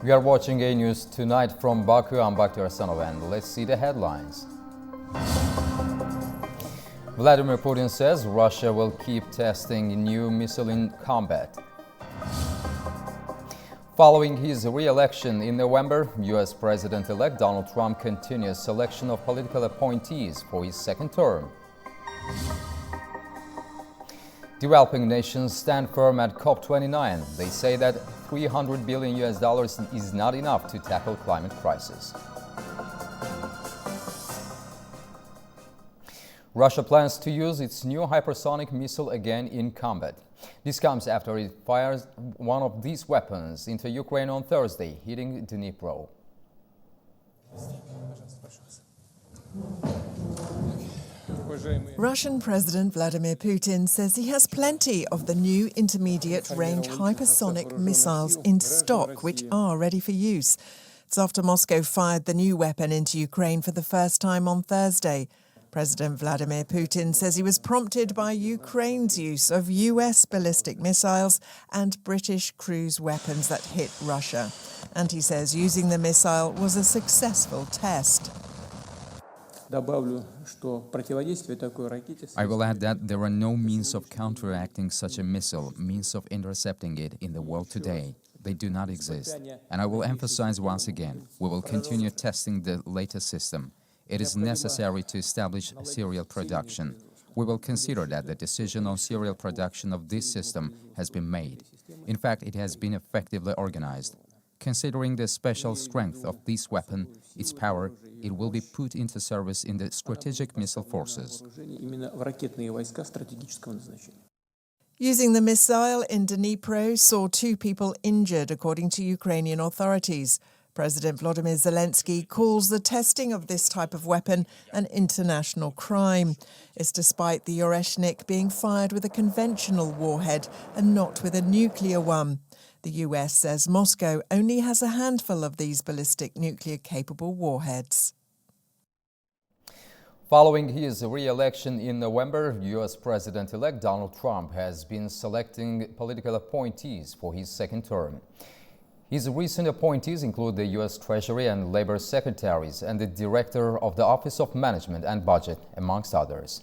We are watching AnewZ tonight from Baku. I'm Bakhtiar Sanov, and let's see the headlines. Vladimir Putin says Russia will keep testing new missile in combat. Following his re-election in November, U.S. President-elect Donald Trump continues selection of political appointees for his second term. Developing nations stand firm at COP29. They say that $300 billion is not enough to tackle climate crisis. Russia plans to use its new hypersonic missile again in combat. This comes after it fires one of these weapons into Ukraine on Thursday, hitting Dnipro. Russian President Vladimir Putin says he has plenty of the new intermediate-range hypersonic missiles in stock, which are ready for use. It's after Moscow fired the new weapon into Ukraine for the first time on Thursday. President Vladimir Putin says he was prompted by Ukraine's use of US ballistic missiles and British cruise weapons that hit Russia. And he says using the missile was a successful test. I will add that there are no means of counteracting such a missile, means of intercepting it in the world today. They do not exist. And I will emphasize once again, we will continue testing the latest system. It is necessary to establish serial production. We will consider that the decision on serial production of this system has been made. In fact, it has been effectively organized. Considering the special strength of this weapon, its power, it will be put into service in the strategic missile forces. Using the missile in Dnipro saw 2 people injured, according to Ukrainian authorities. President Volodymyr Zelensky calls the testing of this type of weapon an international crime. It's despite the Oreshnik being fired with a conventional warhead and not with a nuclear one. The US says Moscow only has a handful of these ballistic nuclear-capable warheads. Following his re-election in November, U.S. President-elect Donald Trump has been selecting political appointees for his second term. His recent appointees include the U.S. Treasury and Labor Secretaries and the Director of the Office of Management and Budget, amongst others.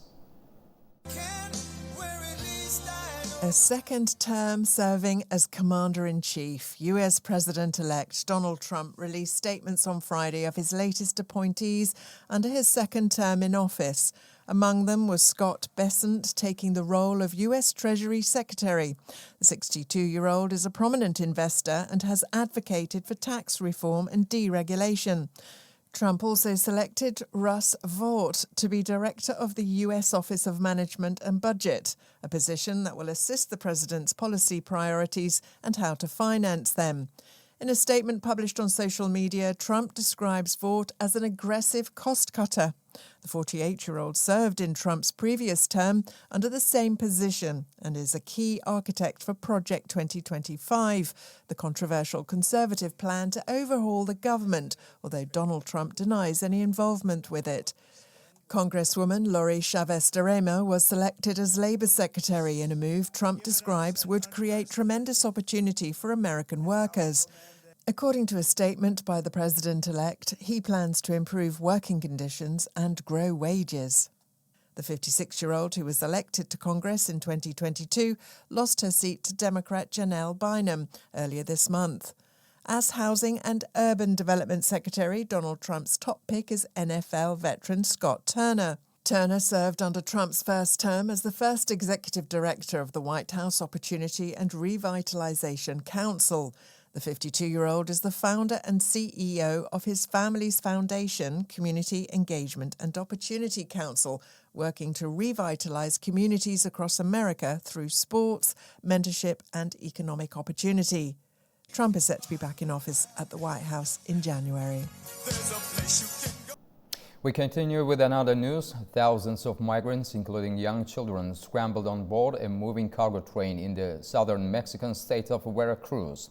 A second term serving as Commander-in-Chief, U.S. President-elect Donald Trump released statements on Friday of his latest appointees under his second term in office. Among them was Scott Bessent, taking the role of U.S. Treasury Secretary. The 62-year-old is a prominent investor and has advocated for tax reform and deregulation. Trump also selected Russ Vought to be director of the U.S. Office of Management and Budget, a position that will assist the president's policy priorities and how to finance them. In a statement published on social media, Trump describes Vought as an aggressive cost cutter. The 48-year-old served in Trump's previous term under the same position and is a key architect for Project 2025, the controversial conservative plan to overhaul the government, although Donald Trump denies any involvement with it. Congresswoman Lori Chavez de Remo was selected as Labor Secretary in a move Trump describes would create tremendous opportunity for American workers. According to a statement by the president-elect, he plans to improve working conditions and grow wages. The 56-year-old, who was elected to Congress in 2022, lost her seat to Democrat Janelle Bynum earlier this month. As Housing and Urban Development Secretary, Donald Trump's top pick is NFL veteran Scott Turner. Turner served under Trump's first term as the first executive director of the White House Opportunity and Revitalization Council. The 52-year-old is the founder and CEO of his family's foundation, Community Engagement and Opportunity Council, working to revitalize communities across America through sports, mentorship and economic opportunity. Trump is set to be back in office at the White House in January. We continue with another news. Thousands of migrants, including young children, scrambled on board a moving cargo train in the southern Mexican state of Veracruz.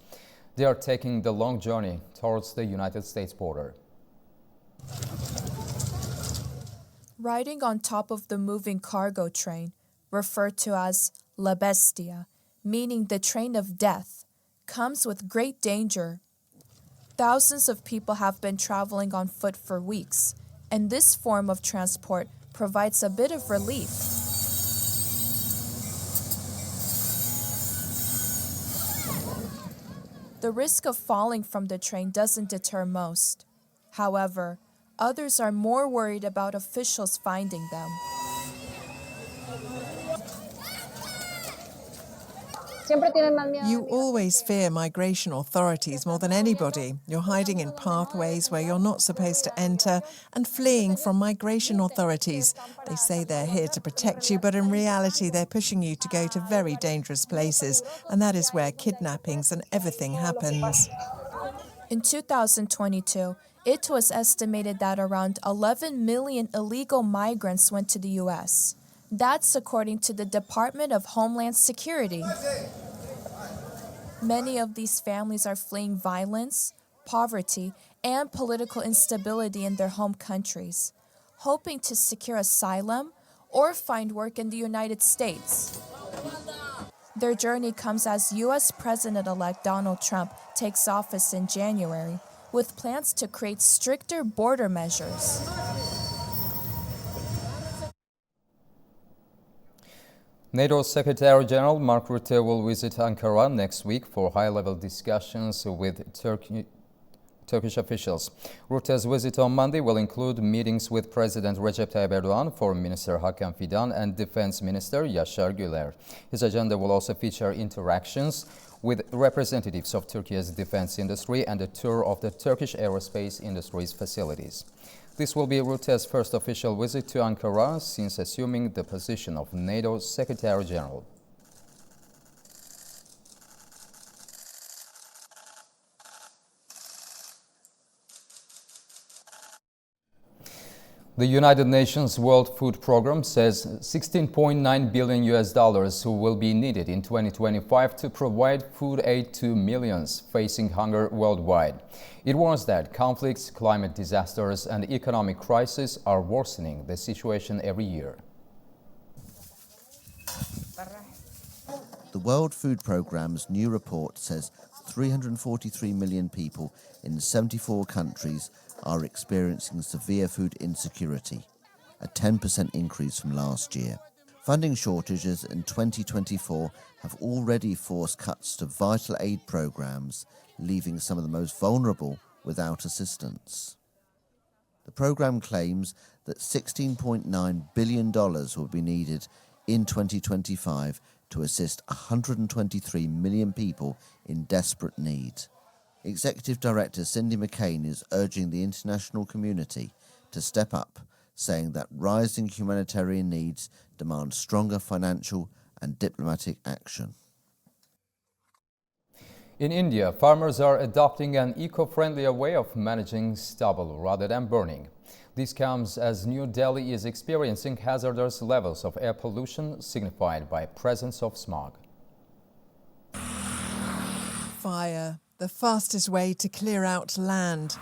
They are taking the long journey towards the United States border. Riding on top of the moving cargo train, referred to as La Bestia, meaning the train of death, comes with great danger. Thousands of people have been traveling on foot for weeks, and this form of transport provides a bit of relief. The risk of falling from the train doesn't deter most. However, others are more worried about officials finding them. You always fear migration authorities more than anybody. You're hiding in pathways where you're not supposed to enter and fleeing from migration authorities. They say they're here to protect you, but in reality they're pushing you to go to very dangerous places, and that is where kidnappings and everything happens. In 2022, it was estimated that around 11 million illegal migrants went to the U.S. That's according to the Department of Homeland Security. Many of these families are fleeing violence, poverty, and political instability in their home countries, hoping to secure asylum or find work in the United States. Their journey comes as U.S. President-elect Donald Trump takes office in January, with plans to create stricter border measures. NATO Secretary-General Mark Rutte will visit Ankara next week for high-level discussions with Turkish officials. Rutte's visit on Monday will include meetings with President Recep Tayyip Erdogan, Foreign Minister Hakan Fidan, and Defense Minister Yaşar Güler. His agenda will also feature interactions with representatives of Turkey's defense industry and a tour of the Turkish aerospace industry's facilities. This will be Rutte's first official visit to Ankara since assuming the position of NATO Secretary-General. The United Nations World Food Programme says $16.9 billion will be needed in 2025 to provide food aid to millions facing hunger worldwide. It warns that conflicts, climate disasters, and economic crises are worsening the situation every year. The World Food Programme's new report says 343 million people in 74 countries are experiencing severe food insecurity, a 10% increase from last year. Funding shortages in 2024 have already forced cuts to vital aid programs, leaving some of the most vulnerable without assistance. The program claims that $16.9 billion will be needed in 2025 to assist 123 million people in desperate need. Executive Director Cindy McCain is urging the international community to step up, saying that rising humanitarian needs demand stronger financial and diplomatic action. In India, farmers are adopting an eco-friendlier way of managing stubble rather than burning. This comes as New Delhi is experiencing hazardous levels of air pollution signified by presence of smog. Fire, the fastest way to clear out land.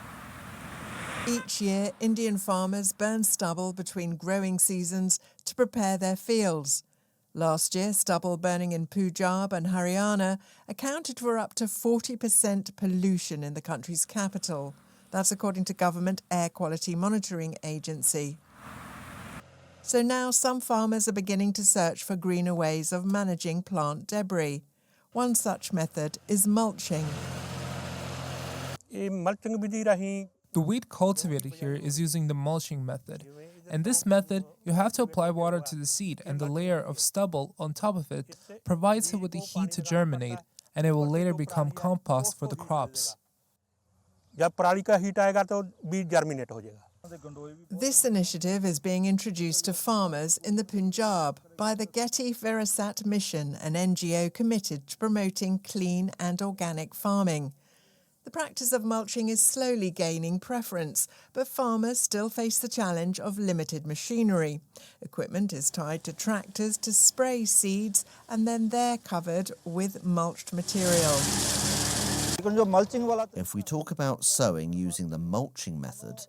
Each year, Indian farmers burn stubble between growing seasons to prepare their fields. Last year, stubble burning in Punjab and Haryana accounted for up to 40% pollution in the country's capital. That's according to Government Air Quality Monitoring Agency. So now some farmers are beginning to search for greener ways of managing plant debris. One such method is mulching. The wheat cultivated here is using the mulching method. In this method, you have to apply water to the seed, and the layer of stubble on top of it provides it with the heat to germinate, and it will later become compost for the crops. This initiative is being introduced to farmers in the Punjab by the Getty Virasat Mission, an NGO committed to promoting clean and organic farming. The practice of mulching is slowly gaining preference, but farmers still face the challenge of limited machinery. Equipment is tied to tractors to spray seeds, and then they're covered with mulched material. If we talk about sowing using the mulching method,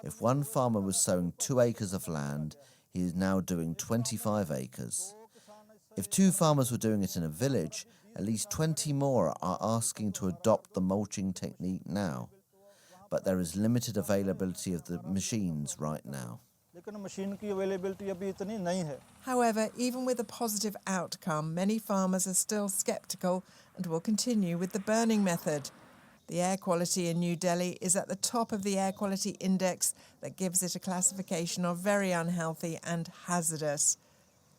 if one farmer was sowing 2 acres of land, he is now doing 25 acres. If 2 farmers were doing it in a village, at least 20 more are asking to adopt the mulching technique now. but there is limited availability of the machines right now. However, even with a positive outcome, many farmers are still sceptical and will continue with the burning method. The air quality in New Delhi is at the top of the air quality index that gives it a classification of very unhealthy and hazardous.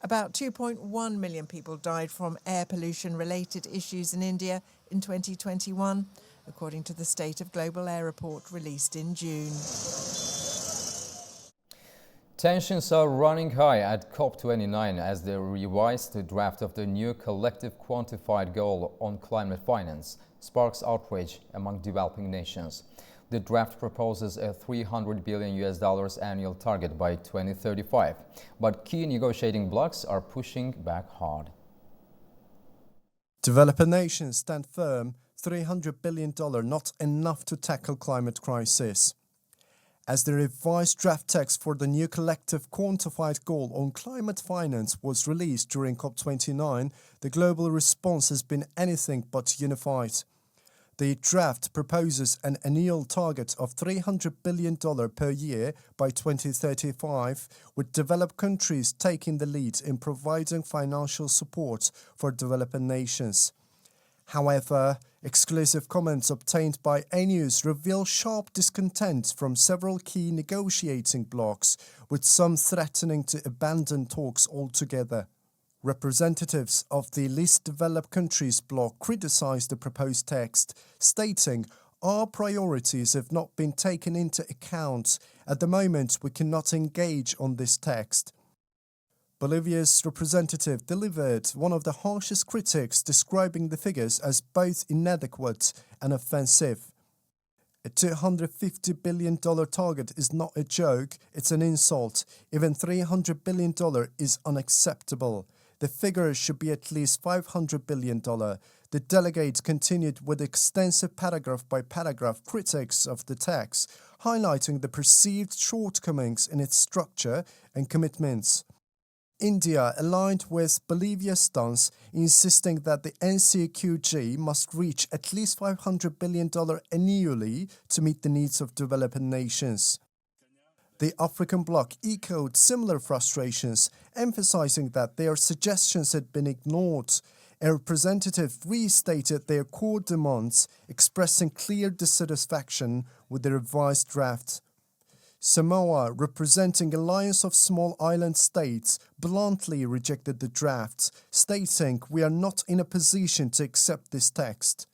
About 2.1 million people died from air pollution-related issues in India in 2021, according to the State of Global Air report released in June. Tensions are running high at COP29 as the revised draft of the new collective quantified goal on climate finance sparks outrage among developing nations. The draft proposes a $300 billion annual target by 2035, but key negotiating blocs are pushing back hard. Developer nations stand firm, $300 billion not enough to tackle climate crisis. As the revised draft text for the new collective quantified goal on climate finance was released during COP29, the global response has been anything but unified. The draft proposes an annual target of $300 billion per year by 2035, with developed countries taking the lead in providing financial support for developing nations. However, exclusive comments obtained by AnewZ reveal sharp discontent from several key negotiating blocs, with some threatening to abandon talks altogether. Representatives of the least developed countries bloc criticized the proposed text, stating, "Our priorities have not been taken into account. At the moment, we cannot engage on this text." Bolivia's representative delivered one of the harshest critics, describing the figures as both inadequate and offensive. A $250 billion target is not a joke, it's an insult. Even $300 billion is unacceptable. The figure should be at least $500 billion. The delegates continued with extensive paragraph-by-paragraph critiques of the text, highlighting the perceived shortcomings in its structure and commitments. India aligned with Bolivia's stance, insisting that the NCQG must reach at least $500 billion annually to meet the needs of developing nations. The African bloc echoed similar frustrations, emphasizing that their suggestions had been ignored. A representative restated their core demands, expressing clear dissatisfaction with the revised draft. Samoa, representing Alliance of Small Island States, bluntly rejected the draft, stating, "We are not in a position to accept this text."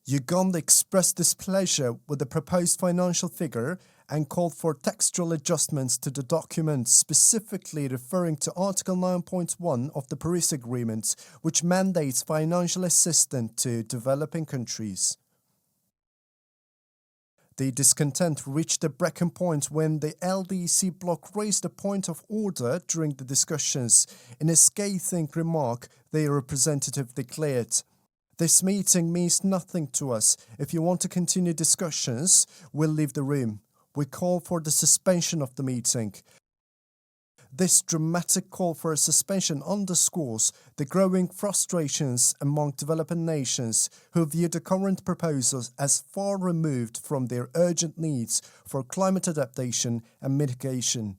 Uganda expressed displeasure with the proposed financial figure and called for textual adjustments to the document, specifically referring to Article 9.1 of the Paris Agreement, which mandates financial assistance to developing countries. The discontent reached a breaking point when the LDC bloc raised a point of order during the discussions. In a scathing remark, their representative declared, "This meeting means nothing to us. If you want to continue discussions, we'll leave the room. We call for the suspension of the meeting." This dramatic call for a suspension underscores the growing frustrations among developing nations who view the current proposals as far removed from their urgent needs for climate adaptation and mitigation.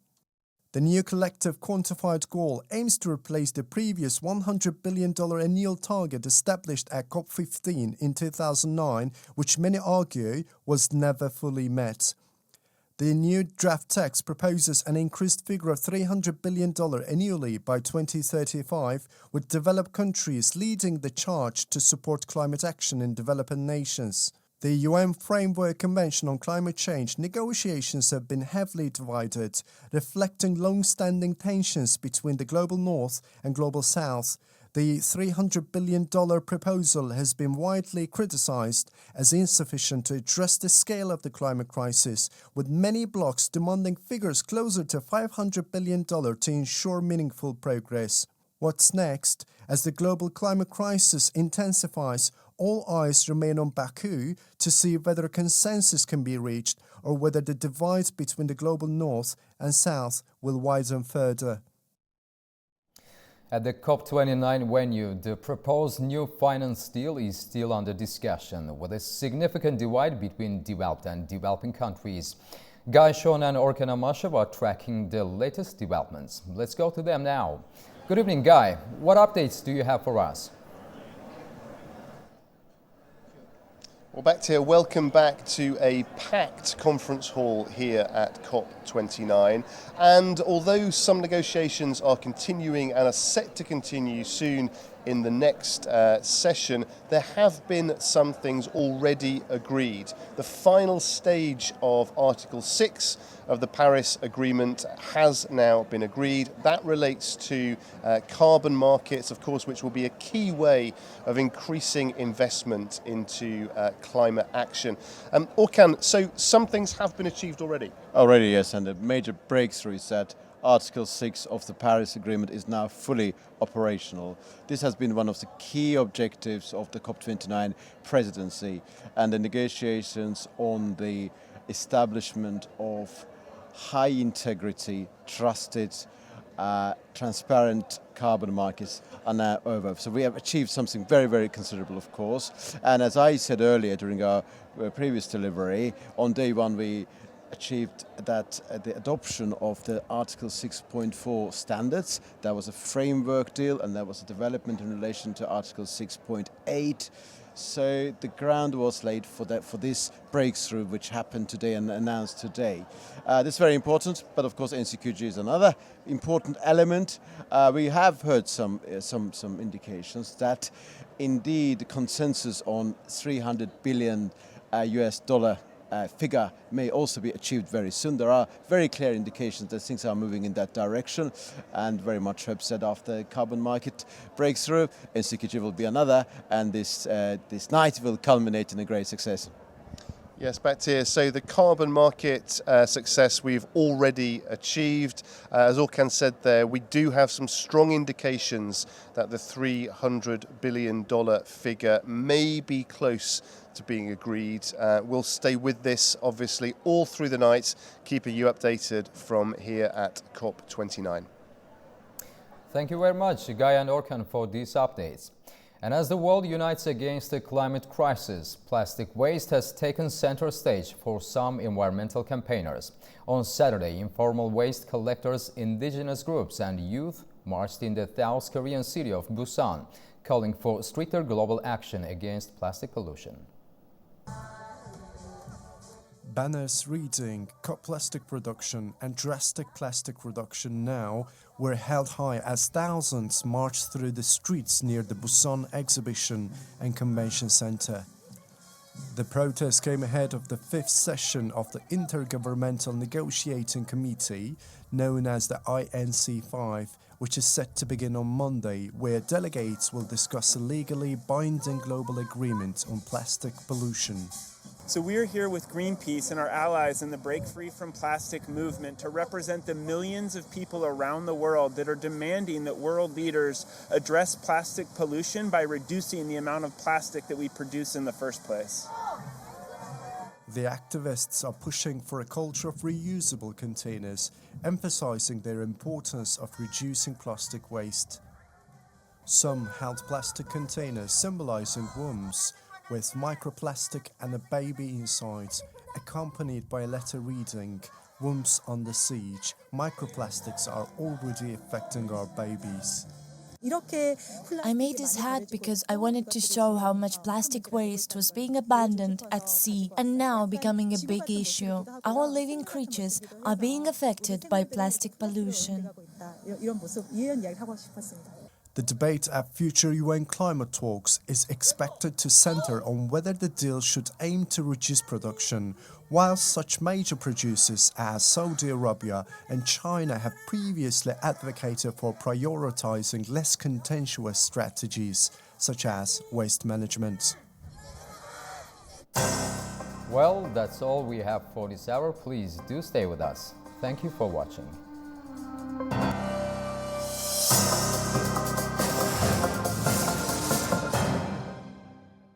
The new collective quantified goal aims to replace the previous $100 billion annual target established at COP15 in 2009, which many argue was never fully met. The new draft text proposes an increased figure of $300 billion annually by 2035, with developed countries leading the charge to support climate action in developing nations. The UN Framework Convention on Climate Change negotiations have been heavily divided, reflecting long-standing tensions between the Global North and Global South. The $300 billion proposal has been widely criticized as insufficient to address the scale of the climate crisis, with many blocs demanding figures closer to $500 billion to ensure meaningful progress. What's next? As the global climate crisis intensifies, all eyes remain on Baku to see whether a consensus can be reached or whether the divide between the global north and south will widen further. At the COP29 venue, the proposed new finance deal is still under discussion, with a significant divide between developed and developing countries. Guy, Sean and Orkan Amashev are tracking the latest developments. Let's go to them now. Good evening, Guy. What updates do you have for us? Well, back here, welcome back to a packed conference hall here at COP29. And although some negotiations are continuing and are set to continue soon in the next session, there have been some things already agreed. The final stage of Article 6 of the Paris Agreement has now been agreed. That relates to carbon markets, of course, which will be a key way of increasing investment into climate action. Orkan, so some things have been achieved already? Already, yes, and a major breakthrough is that Article 6 of the Paris Agreement is now fully operational. This has been one of the key objectives of the COP29 presidency, and the negotiations on the establishment of high integrity, trusted, transparent carbon markets are now over. So we have achieved something very, very considerable, of course. And as I said earlier during our previous delivery, on day one we achieved that the adoption of the Article 6.4 standards. That was a framework deal, and that was a development in relation to Article 6.8. So the ground was laid for this breakthrough, which happened today and announced today. This is very important, but of course NCQG is another important element. We have heard some indications that indeed the consensus on $300 billion US dollar figure may also be achieved very soon. There are very clear indications that things are moving in that direction, and very much hope that after carbon market breakthrough, NCQG will be another, and this night will culminate in a great success. Yes, back here. So the carbon market success we've already achieved. As Orkan said there, we do have some strong indications that the $300 billion figure may be close to being agreed. We'll stay with this, obviously, all through the night, keeping you updated from here at COP29. Thank you very much, Guy and Orkan, for these updates. And as the world unites against the climate crisis, plastic waste has taken center stage for some environmental campaigners. On Saturday, informal waste collectors, indigenous groups and youth marched in the South Korean city of Busan, calling for stricter global action against plastic pollution. Banners reading "Cut Plastic Production" and "Drastic Plastic Reduction Now" were held high as thousands marched through the streets near the Busan Exhibition and Convention Center. The protest came ahead of the fifth session of the Intergovernmental Negotiating Committee, known as the INC5, which is set to begin on Monday, where delegates will discuss a legally binding global agreement on plastic pollution. So we are here with Greenpeace and our allies in the Break Free from Plastic movement to represent the millions of people around the world that are demanding that world leaders address plastic pollution by reducing the amount of plastic that we produce in the first place. The activists are pushing for a culture of reusable containers, emphasizing their importance of reducing plastic waste. Some held plastic containers symbolizing wombs, with microplastic and a baby inside, accompanied by a letter reading, "Wombs under siege, microplastics are already affecting our babies." I made this hat because I wanted to show how much plastic waste was being abandoned at sea and now becoming a big issue. Our living creatures are being affected by plastic pollution. The debate at future UN climate talks is expected to center on whether the deal should aim to reduce production, while such major producers as Saudi Arabia and China have previously advocated for prioritizing less contentious strategies, such as waste management. Well, that's all we have for this hour. Please do stay with us. Thank you for watching.